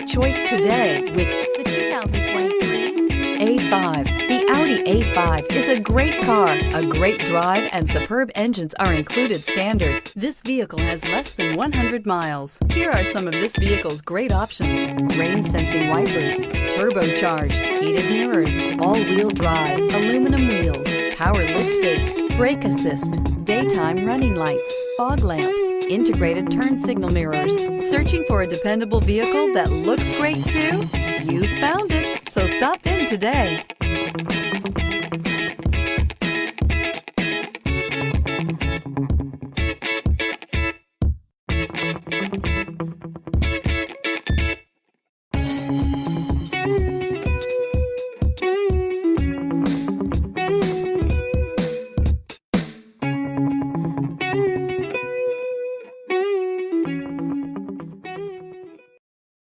Make choice today with the 2023 A5. The Audi A5 is a great car. A great drive and superb engines are included standard. This vehicle has less than 100 miles. Here are some of this vehicle's great options: rain sensing wipers, turbocharged, heated mirrors, all-wheel drive, aluminum wheels, power liftgate, brake assist, daytime running lights, fog lamps, integrated turn signal mirrors. Searching for a dependable vehicle that looks great too? You found it, so stop in today.